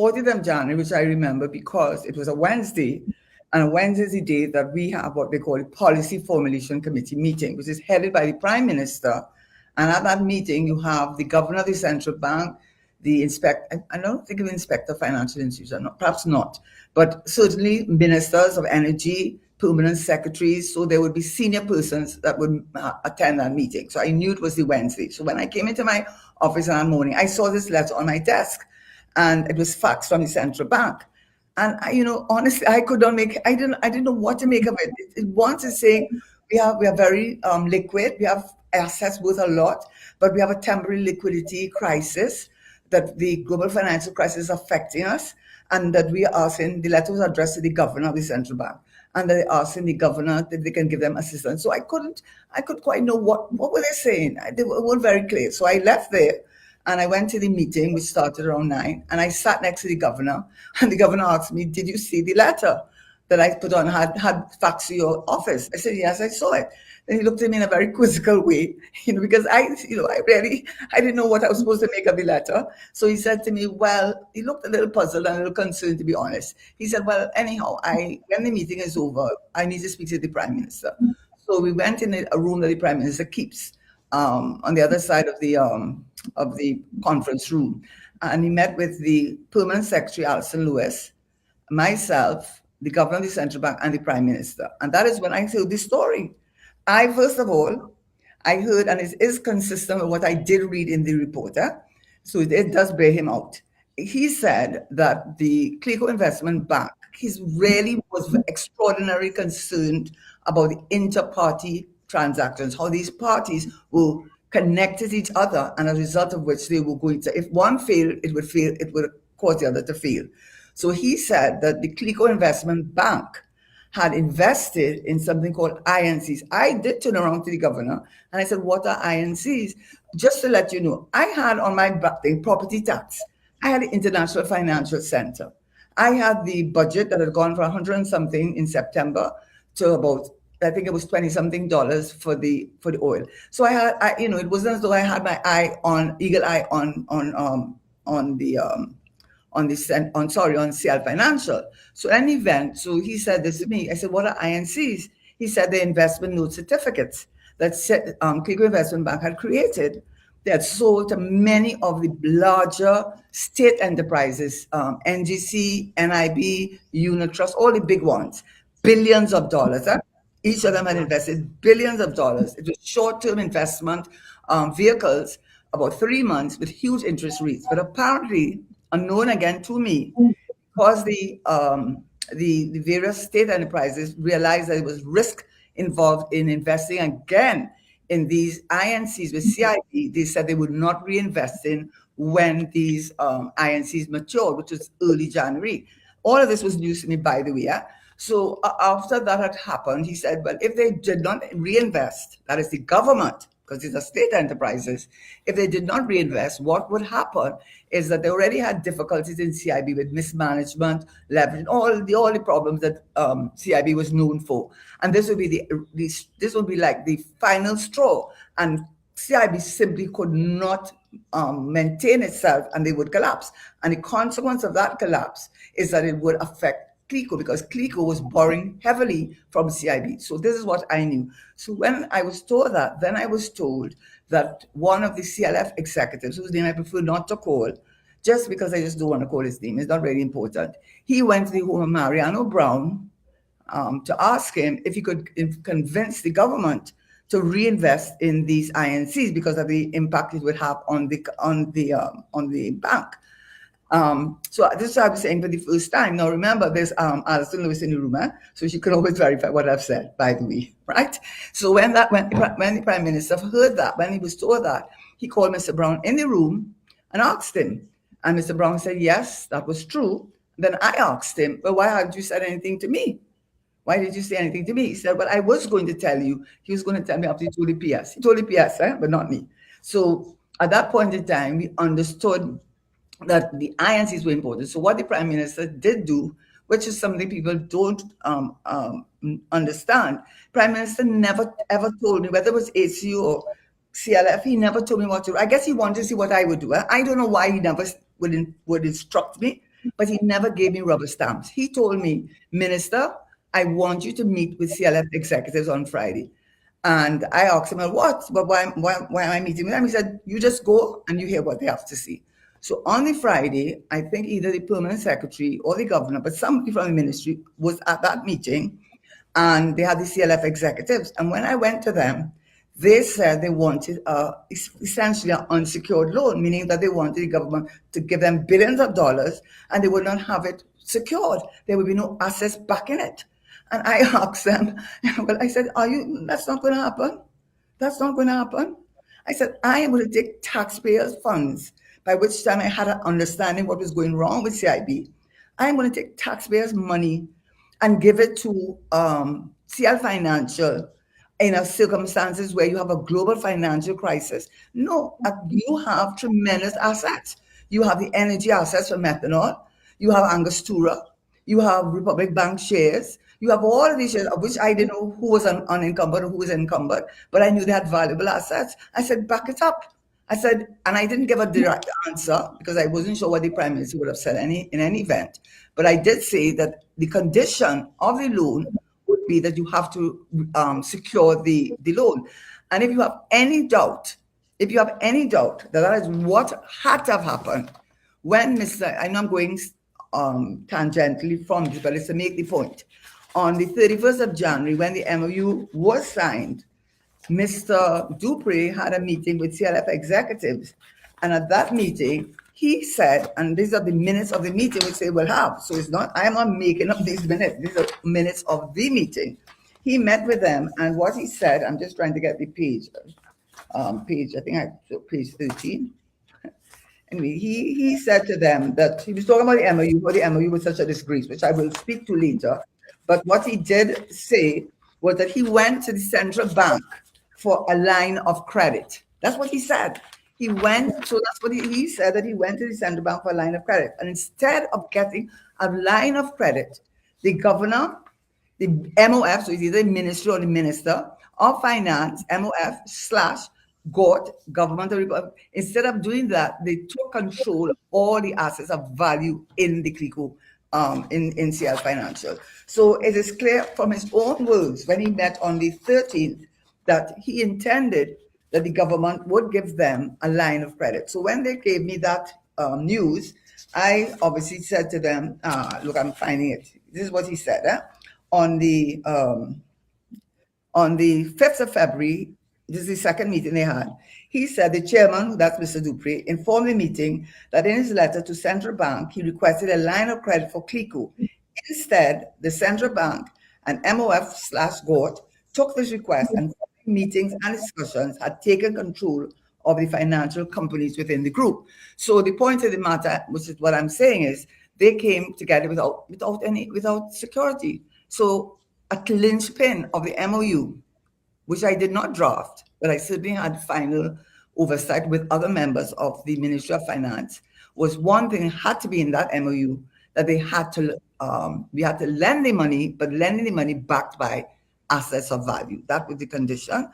40th of January, which I remember because it was a Wednesday, and a Wednesday is the day that we have what they call a Policy Formulation Committee meeting, which is headed by the Prime Minister. And at that meeting, you have the Governor of the Central Bank, the inspector, I don't think of inspector of financial institutions, perhaps not, but certainly ministers of energy, permanent secretaries. So there would be senior persons that would attend that meeting. So I knew it was the Wednesday. So when I came into my office that morning, I saw this letter on my desk, and it was faxed from the central bank. And honestly, I could not make. I didn't know what to make of it. Once is saying we are very liquid. We have assets worth a lot, but we have a temporary liquidity crisis, that the global financial crisis is affecting us, and that we are asking. The letter was addressed to the governor of the central bank, and they're asking the governor if they can give them assistance. So I couldn't quite know what were they saying. They weren't very clear. So I left there. And I went to the meeting, which started around 9, and I sat next to the governor, and the governor asked me, "Did you see the letter that I put on, had faxed to your office?" I said, "Yes, I saw it." Then he looked at me in a very quizzical way, because I didn't know what I was supposed to make of the letter. So he said to me, well, he looked a little puzzled and a little concerned, to be honest. He said, "Well, anyhow, when the meeting is over, I need to speak to the Prime Minister." So we went in a room that the Prime Minister keeps on the other side of the conference room, and he met with the Permanent Secretary Alison Lewis, myself, the Governor of the Central Bank, and the Prime Minister. And that is when I heard this story. First of all, I heard, and it is consistent with what I did read in the reporter, so it does bear him out. He said that the CLICO Investment Bank, he really was extraordinarily concerned about the inter-party transactions, how these parties were connected to each other, and as a result of which they were going to, if one failed, it would cause the other to fail. So he said that the CLICO Investment Bank had invested in something called INCs. I did turn around to the governor and I said, "What are INCs?" Just to let you know, I had on my back the property tax. I had the International Financial Center. I had the budget that had gone from 100 and something in September to about, I think it was $20-something for the oil. So it wasn't as though I had my eagle eye on CL Financial. So an event. So he said this to me. I said, "What are INCs?" He said the investment note certificates that CLICO Investment Bank had created. They had sold to many of the larger state enterprises, NGC, NIB, Unit Trust, all the big ones, billions of dollars. Each of them had invested billions of dollars. It was short-term investment vehicles, about 3 months, with huge interest rates. But apparently, unknown again to me, because the various state enterprises realized that there was risk involved in investing again in these INCs with CIB, they said they would not reinvest in when these INCs matured, which was early January. All of this was news to me, by the way. So after that had happened, he said, well, if they did not reinvest, that is the government, because these are state enterprises, if they did not reinvest, what would happen is that they already had difficulties in CIB with mismanagement, leverage, all the problems that CIB was known for. And this would be this would be like the final straw. And CIB simply could not maintain itself, and they would collapse. And the consequence of that collapse is that it would affect CLICO, because CLICO was borrowing heavily from CIB. So this is what I knew. So when I was told that, then I was told that one of the CLF executives, whose name I prefer not to call, just because I just don't want to call his name, it's not really important. He went to the home of Mariano Brown to ask him if he could convince the government to reinvest in these INCs because of the impact it would have on the bank. So this is what I was saying for the first time. Now remember, there's Alison Lewis in the room, so she can always verify what I've said, by the way, right? So when the Prime Minister heard that, when he was told that, he called Mr. Brown in the room and asked him. And Mr. Brown said, yes, that was true. Then I asked him, well, why haven't you said anything to me? Why did you say anything to me? He said, well, I was going to tell you. He was going to tell me after he told the PS. He told the PS, but not me. So at that point in time, we understood that the INCs were important. So what the Prime Minister did do, which is something people don't understand, Prime Minister never ever told me, whether it was ACU or CLF, he never told me what to do. I guess he wanted to see what I would do. I don't know why he never would instruct me. but he never gave me rubber stamps. He told me, Minister, I want you to meet with CLF executives on Friday. And I asked him, well, what? But why am I meeting with them? He said, you just go and you hear what they have to say. So on the Friday, I think either the permanent secretary or the governor, but somebody from the ministry was at that meeting, and they had the CLF executives. And when I went to them, they said they wanted essentially an unsecured loan, meaning that they wanted the government to give them billions of dollars and they would not have it secured. There would be no assets backing it. And I asked them, well, I said, that's not going to happen. That's not going to happen. I said, I am going to take taxpayers' funds, by which time I had an understanding what was going wrong with CIB. I am going to take taxpayers' money and give it to CL Financial in a circumstances where you have a global financial crisis. No, you have tremendous assets. You have the energy assets for methanol. You have Angostura. You have Republic Bank shares. You have all of these shares, of which I didn't know who was unencumbered or who was encumbered, but I knew they had valuable assets. I said, back it up. I said, and I didn't give a direct answer because I wasn't sure what the Prime Minister would have said in any event. But I did say that the condition of the loan would be that you have to secure the loan. And if you have any doubt, that that is what had to have happened when I know I'm going tangentially from this, but it's to make the point. On the 31st of January, when the MOU was signed, Mr. Dupree had a meeting with CLF executives. And at that meeting, he said, and these are the minutes of the meeting which they will have. So it's not, I'm not making up these minutes. These are minutes of the meeting. He met with them, and what he said, I'm just trying to get the page. I think I took page 13. Anyway, he said to them that he was talking about the MOU, but the MOU was such a disgrace, which I will speak to later. But what he did say was that he went to the central bank for a line of credit. That's what he said. He said, that he went to the central bank for a line of credit. And instead of getting a line of credit, the governor, the MOF, so it's either the ministry or the minister of finance, MOF / GOT, government of Republic, instead of doing that, they took control of all the assets of value in the CLICO, in CL Financial. So it is clear from his own words when he met on the 13th that he intended that the government would give them a line of credit. So when they gave me that news, I obviously said to them, look, I'm finding it. This is what he said. On the 5th of February, this is the second meeting they had, he said the chairman, that's Mr. Dupree, informed the meeting that in his letter to Central Bank, he requested a line of credit for CLICO. Instead, the Central Bank and MOF / GOT took this request, and meetings and discussions had taken control of the financial companies within the group. So the point of the matter, which is what I'm saying, is they came together without security. So a linchpin of the MOU, which I did not draft, but I certainly had final oversight with other members of the Ministry of Finance, was one thing had to be in that MOU, that they had to, we had to lend the money, but lending the money backed by assets of value. That was the condition.